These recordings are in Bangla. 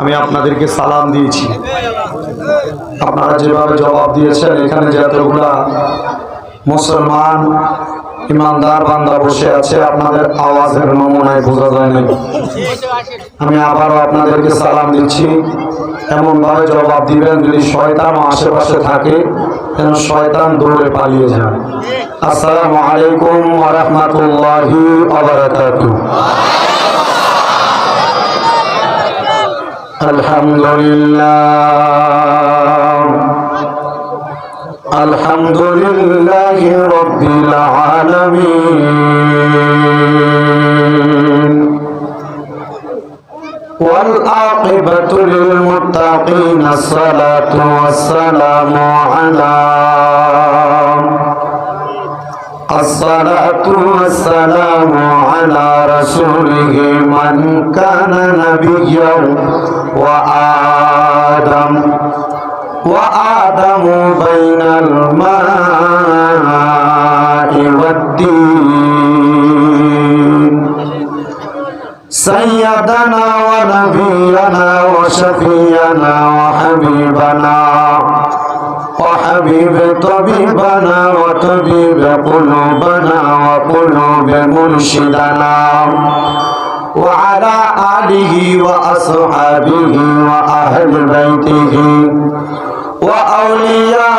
আমি আপনাদেরকে সালাম দিয়েছি, আপনারা যেভাবে জবাব দিয়েছেন, এখানে যতগুলা মুসলমান ইমানদার বান্দা বসে আছে, আপনাদের আওয়াজের নমুনায় বোঝা যায় না। আমি আবারও আপনাদেরকে সালাম দিচ্ছি, এমন ভাবে জবাব দিবেন যদি শয়তান আশেপাশে থাকে যেন শয়তান দৌড়ে পালিয়ে যায়। আসসালামু আলাইকুম ওয়া রাহমাতুল্লাহি ওয়া বারাকাতুহু। আলহামদুলিল্লাহি রাব্বিল আলামিন ওয়াল আকিবাতু লিল মুত্তাকিন আসসালাতু ওয়াসসালামু আলা الصلاة والسلام على رسوله من كان نبيا وآدم بين الماء والدين سيدنا ونبينا وشفينا وحبيبنا وحبيب طبيبنا وطبيب قلوبنا وقلوب مرشدنا وعلى آله وأصحابه وأهل بيته وأولياء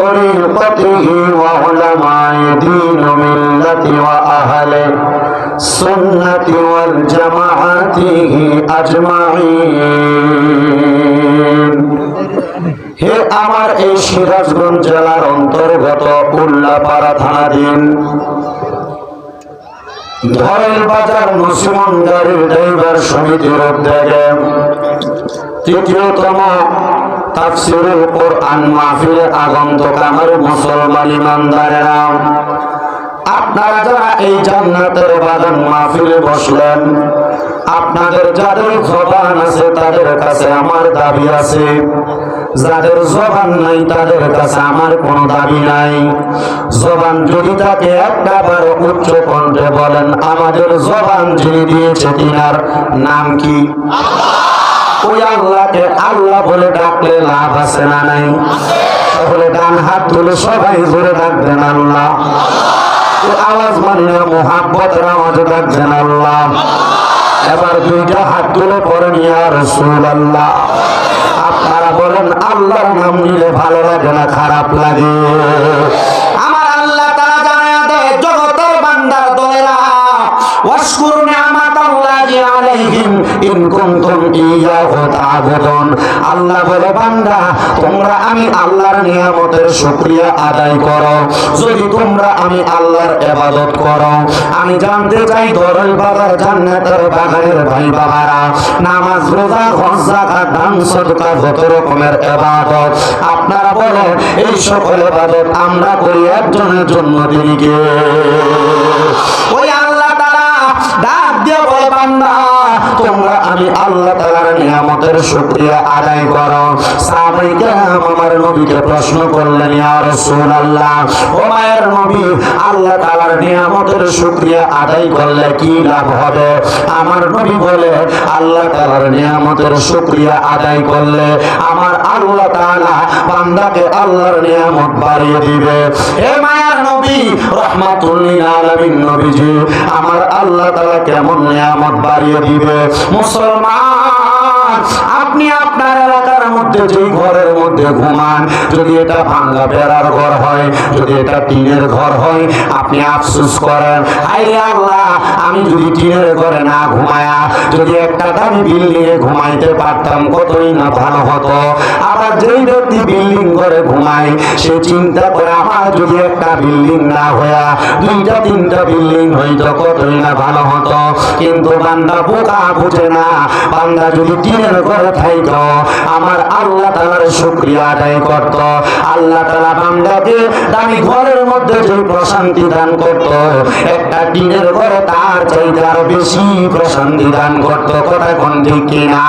طريقته وعلماء دين ملة وأهل السنة والجماعة أجمعين। হে আমার এই সিরাজগঞ্জ জেলার অন্তর্গত উল্লাপাড়া থানাধীন ধরেল বাজার মুসলমান গাড়ির ড্রাইভার সমিতির উদ্যোগে তৃতীয়তম তাফসীরুল কোরআন মাহফিলে আগন্তুক আমার মুসলমান ইমানদারেরা, আপনারা যারা এই জান্নাতের বাগান মাহফিলে বসলেন, আপনাদের যাদের জবান আছে তাদের কাছে আমার দাবি আছে, যাদের জবান নাই তাদের কাছে আমার কোনো দাবি নাই। জবান যদি তাকে একটা বার উচ্চ কণ্ঠে বলেন, আমাদের জবান যিনি দিয়েছে তিনার নাম কি? ওই আল্লাহকে আল্লাহ বলে ডাকলে লাভ আছে না নাই? তাহলে ডান হাত তুলে সবাই জোরে ডাকবেন আল্লাহ। আওয়াজ মানে মোহাব্বতের আওয়াজে ডাকবেন আল্লাহ। এবার দুইটা হাত তুলে পড়েন ইয়া রাসূলুল্লাহ। আপনারা বলেন আল্লাহর নাম নিলে ভালো লাগে না খারাপ লাগে? আমার আল্লাহ তাআলা জানায়া দেয় জগতের বান্দার দলেরা, ওয়াশকুর নি'মাতাল্লাহি আলাইহিম ইন কুনতুম ইয়াহু তা'বুদুন। আল্লাহ বলে বান্দা তোমরা আমি আল্লাহর নিয়ামতের শুকরিয়া আদায় করো যদি তোমরা আমি আল্লাহর ইবাদত করো। আমি জানতে চাই ধরেল বাবার জান্নাতের বাগানের ভাই বাবারা, নামাজ রোজা হজ যাকাত দান সদকা যত রকমের ইবাদত আপনারা বলেন এই সকল ইবাদত আমরা করি একজনের জন্য, তিনি কে? ওই আল্লাহ তাআলা ডাক দিয়ে বলে বান্দা তোমরা আমি আল্লাহ তাআলার নিয়ামতের শুকরিয়া আদায় করো। সাহাবায়ে কেরাম আমার নবীকে প্রশ্ন করলেন, ইয়া রাসূলুল্লাহ ও মায়ের নবী, আল্লাহ তাআলার নিয়ামতের শুকরিয়া আদায় করলে কি লাভ হবে? আমার নবী বলে আল্লাহ তাআলার নিয়ামতের শুকরিয়া আদায় করলে আমার আল্লাহ তাআলা বান্দাকে আল্লাহর নিয়ামত বাড়িয়ে দিবে। হে মায়ের নবী রাহমাতুল লিল আলামিন নবীজি, আমার আল্লাহ তাআলা কেমন নিয়ামত বাড়িয়ে দিবে? মুসলমান, আপনি আপনার এলাকার মধ্যে যে ঘরের মধ্যে ঘুমান, যদি এটা ভাঙা বেড়ার ঘর হয়, যদি এটা টিনের ঘর হয়, আপনি আফসোস করেন, আরে আল্লাহ আমি যদি টিনের ঘরে না ঘুমায়া যদি একটা দামি বিল্ডিং এ ঘুমাইতে পারতাম কতই না ভালো হতো। আবার যেই ব্যক্তি বিল্ডিং ঘরে ঘুমায় সে চিন্তা করে আমার যদি একটা বিল্ডিং না হইয়া দুইটা তিনটা বিল্ডিং হইতো কতই না ভালো হতো। কিন্তু বান্দা বোকা বুঝে না, বান্দা যদি টিনের ঘরে থাইতো আমার আল্লাহ তাআলার শুকরিয়া আদায় করত, আল্লাহ তাআলা বান্দাকে দামি ঘরের মধ্যে যে প্রশান্তি দান করত, একটা টিনের ঘরে তার চাইতে আরো বেশি প্রশান্তি দান করত। কথা কোন ঠিক কিনা?